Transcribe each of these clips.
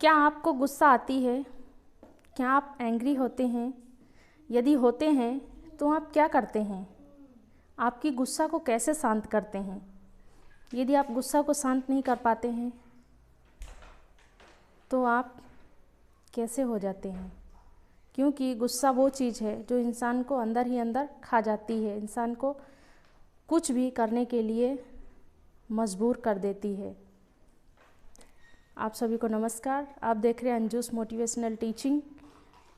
क्या आपको गुस्सा आती है? क्या आप एंग्री होते हैं? यदि होते हैं तो आप क्या करते हैं? आपकी गुस्सा को कैसे शांत करते हैं? यदि आप गुस्सा को शांत नहीं कर पाते हैं तो आप कैसे हो जाते हैं? क्योंकि गुस्सा वो चीज़ है जो इंसान को अंदर ही अंदर खा जाती है, इंसान को कुछ भी करने के लिए मजबूर कर देती है। आप सभी को नमस्कार। आप देख रहे हैं अंजुस मोटिवेशनल टीचिंग।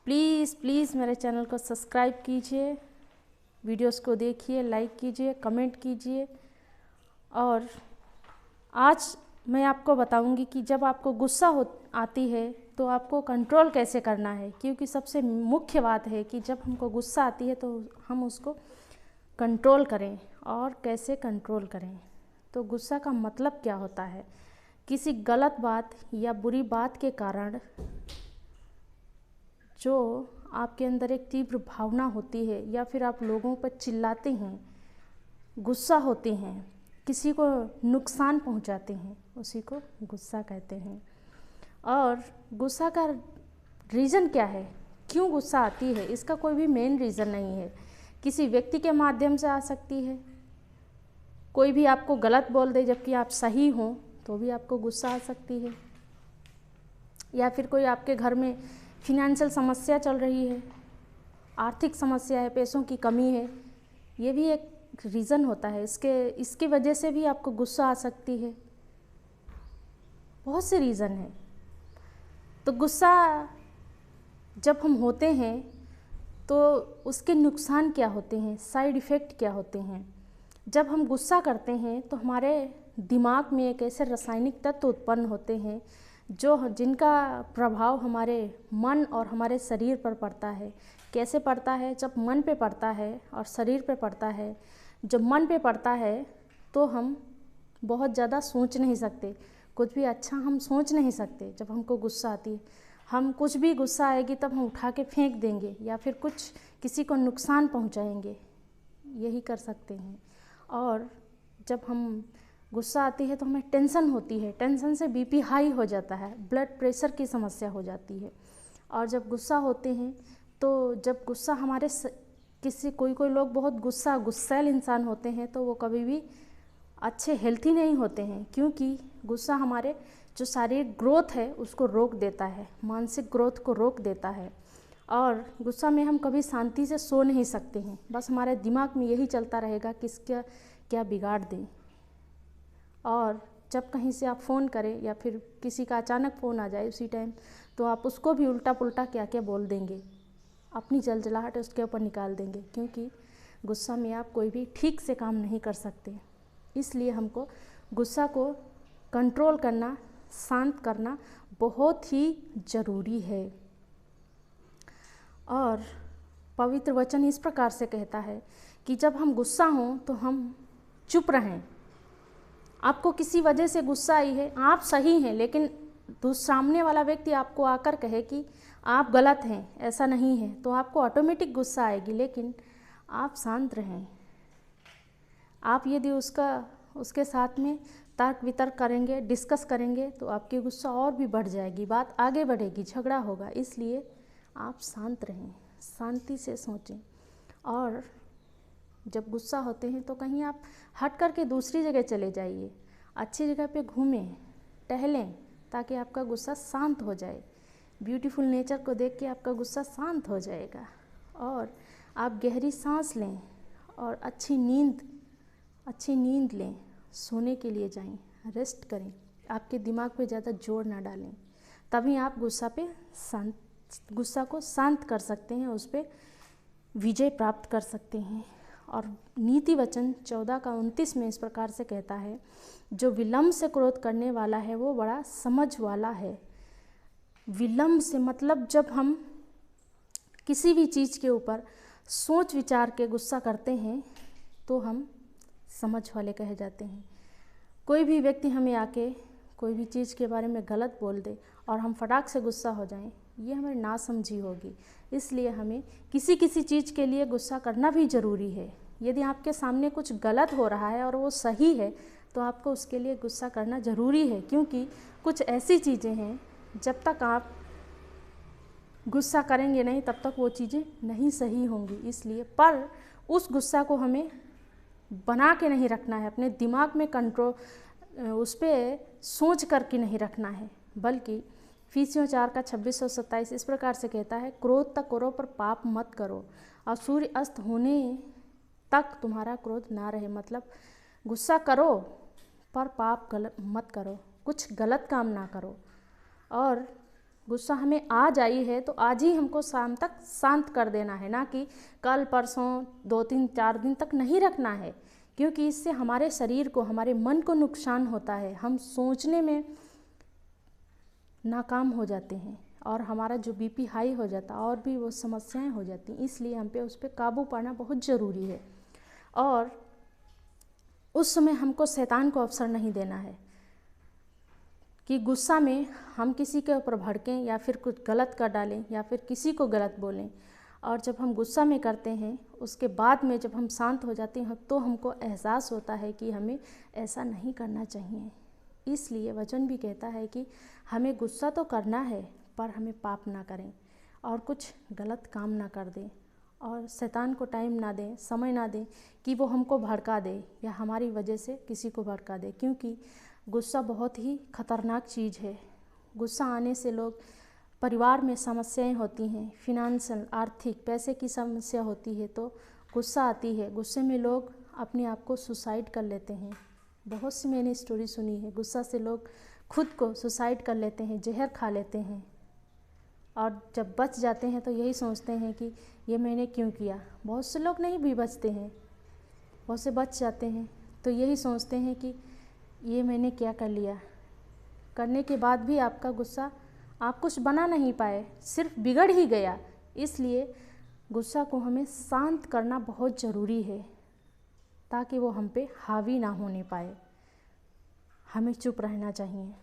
प्लीज़ मेरे चैनल को सब्सक्राइब कीजिए, वीडियोस को देखिए, लाइक कीजिए, कमेंट कीजिए। और आज मैं आपको बताऊंगी कि जब आपको गुस्सा आती है तो आपको कंट्रोल कैसे करना है। क्योंकि सबसे मुख्य बात है कि जब हमको गुस्सा आती है तो हम उसको कंट्रोल करें। और कैसे कंट्रोल करें? तो गुस्सा का मतलब क्या होता है? किसी गलत बात या बुरी बात के कारण जो आपके अंदर एक तीव्र भावना होती है, या फिर आप लोगों पर चिल्लाते हैं, गुस्सा होते हैं, किसी को नुकसान पहुंचाते हैं, उसी को गुस्सा कहते हैं। और गुस्सा का रीज़न क्या है? क्यों गुस्सा आती है? इसका कोई भी मेन रीज़न नहीं है। किसी व्यक्ति के माध्यम से आ सकती है, कोई भी आपको गलत बोल दे जबकि आप सही हों तो भी आपको गुस्सा आ सकती है। या फिर कोई आपके घर में फिनेंशियल समस्या चल रही है, आर्थिक समस्या है, पैसों की कमी है, ये भी एक रीज़न होता है। इसकी वजह से भी आपको गुस्सा आ सकती है। बहुत से रीज़न है। तो गुस्सा जब हम होते हैं तो उसके नुकसान क्या होते हैं, साइड इफ़ेक्ट क्या होते हैं? जब हम गुस्सा करते हैं तो हमारे दिमाग में एक ऐसे रासायनिक तत्व उत्पन्न होते हैं जिनका प्रभाव हमारे मन और हमारे शरीर पर पड़ता है। कैसे पड़ता है? जब मन पे पड़ता है और शरीर पे पड़ता है। जब मन पे पड़ता है तो हम बहुत ज़्यादा सोच नहीं सकते, कुछ भी अच्छा हम सोच नहीं सकते। जब हमको गुस्सा आती है, हम कुछ भी गुस्सा आएगी तब हम उठा के फेंक देंगे या फिर किसी को नुकसान पहुंचाएंगे, यही कर सकते हैं। और जब हम गुस्सा आती है तो हमें टेंशन होती है, टेंशन से बीपी हाई हो जाता है, ब्लड प्रेशर की समस्या हो जाती है। और जब गुस्सा होते हैं तो जब गुस्सा हमारे कोई लोग बहुत गुस्सैल इंसान होते हैं तो वो कभी भी अच्छे हेल्थी नहीं होते हैं। क्योंकि गुस्सा हमारे जो शारीरिक ग्रोथ है उसको रोक देता है, मानसिक ग्रोथ को रोक देता है। और गुस्सा में हम कभी शांति से सो नहीं सकते हैं, बस हमारे दिमाग में यही चलता रहेगा कि इसका क्या बिगाड़ दें। और जब कहीं से आप फ़ोन करें या फिर किसी का अचानक फ़ोन आ जाए उसी टाइम, तो आप उसको भी उल्टा पुल्टा क्या क्या बोल देंगे, अपनी जलजलाहट उसके ऊपर निकाल देंगे। क्योंकि गुस्सा में आप कोई भी ठीक से काम नहीं कर सकते। इसलिए हमको गुस्सा को कंट्रोल करना, शांत करना बहुत ही ज़रूरी है। और पवित्र वचन इस प्रकार से कहता है कि जब हम गुस्सा हों तो हम चुप रहें। आपको किसी वजह से गुस्सा आई है, आप सही हैं, लेकिन सामने वाला व्यक्ति आपको आकर कहे कि आप गलत हैं, ऐसा नहीं है, तो आपको ऑटोमेटिक गुस्सा आएगी। लेकिन आप शांत रहें। आप यदि उसके साथ में तर्क वितर्क करेंगे, डिस्कस करेंगे, तो आपकी गुस्सा और भी बढ़ जाएगी, बात आगे बढ़ेगी, झगड़ा होगा। इसलिए आप शांत रहें, शांति से सोचें। और जब गुस्सा होते हैं तो कहीं आप हट करके दूसरी जगह चले जाइए, अच्छी जगह पे घूमें, टहलें, ताकि आपका गुस्सा शांत हो जाए। ब्यूटीफुल नेचर को देख के आपका गुस्सा शांत हो जाएगा। और आप गहरी सांस लें और अच्छी नींद लें, सोने के लिए जाएं, रेस्ट करें, आपके दिमाग पे ज़्यादा जोर ना डालें। तभी आप गुस्सा को शांत कर सकते हैं, उस पर विजय प्राप्त कर सकते हैं। और नीति वचन 14:29 में इस प्रकार से कहता है, जो विलम्ब से क्रोध करने वाला है वो बड़ा समझ वाला है। विलम्ब से मतलब जब हम किसी भी चीज़ के ऊपर सोच विचार के गुस्सा करते हैं तो हम समझ वाले कहे जाते हैं। कोई भी व्यक्ति हमें आके कोई भी चीज़ के बारे में गलत बोल दे और हम फटाक से गुस्सा हो जाएं, ये हमें नासमझी होगी। इसलिए हमें किसी चीज़ के लिए गुस्सा करना भी ज़रूरी है। यदि आपके सामने कुछ गलत हो रहा है और वो सही है तो आपको उसके लिए गुस्सा करना ज़रूरी है। क्योंकि कुछ ऐसी चीज़ें हैं जब तक आप गुस्सा करेंगे नहीं तब तक वो चीज़ें नहीं सही होंगी। इसलिए पर उस गुस्सा को हमें बना के नहीं रखना है, अपने दिमाग में कंट्रोल, उस पर सोच करके नहीं रखना है, बल्कि फीसियों 4 का 2627 इस प्रकार से कहता है, क्रोध तक करो पर पाप मत करो, और सूर्य अस्त होने तक तुम्हारा क्रोध ना रहे। मतलब गुस्सा करो पर पाप गलत मत करो, कुछ गलत काम ना करो। और गुस्सा हमें आज आई है तो आज ही हमको शाम तक शांत कर देना है, ना कि कल परसों 2-3-4 दिन तक नहीं रखना है, क्योंकि इससे हमारे शरीर को, हमारे मन को नुकसान होता है। हम सोचने में नाकाम हो जाते हैं और हमारा जो बीपी हाई हो जाता है और भी वो समस्याएं हो जाती हैं। इसलिए हम पे उस पर काबू पाना बहुत ज़रूरी है। और उस समय हमको शैतान को अवसर नहीं देना है कि गुस्सा में हम किसी के ऊपर भड़कें या फिर कुछ गलत कर डालें या फिर किसी को गलत बोलें। और जब हम गुस्सा में करते हैं उसके बाद में जब हम शांत हो जाते हैं तो हमको एहसास होता है कि हमें ऐसा नहीं करना चाहिए। इसलिए वचन भी कहता है कि हमें गुस्सा तो करना है पर हमें पाप ना करें और कुछ गलत काम ना कर दें, और शैतान को टाइम ना दें, समय ना दें कि वो हमको भड़का दे या हमारी वजह से किसी को भड़का दे, क्योंकि गुस्सा बहुत ही खतरनाक चीज़ है। गुस्सा आने से लोग, परिवार में समस्याएं होती हैं, फिनेंशियल आर्थिक पैसे की समस्या होती है तो गुस्सा आती है। गुस्से में लोग अपने आप को सुसाइड कर लेते हैं। बहुत सी मैंने स्टोरी सुनी है, गुस्सा से लोग खुद को सुसाइड कर लेते हैं, जहर खा लेते हैं, और जब बच जाते हैं तो यही सोचते हैं कि ये मैंने क्यों किया। बहुत से लोग नहीं भी बचते हैं, बहुत से बच जाते हैं तो यही सोचते हैं कि ये मैंने क्या कर लिया। करने के बाद भी आपका गुस्सा, आप कुछ बना नहीं पाए, सिर्फ बिगड़ ही गया। इसलिए गुस्सा को हमें शांत करना बहुत ज़रूरी है ताकि वो हम पे हावी ना होने पाए। हमें चुप रहना चाहिए।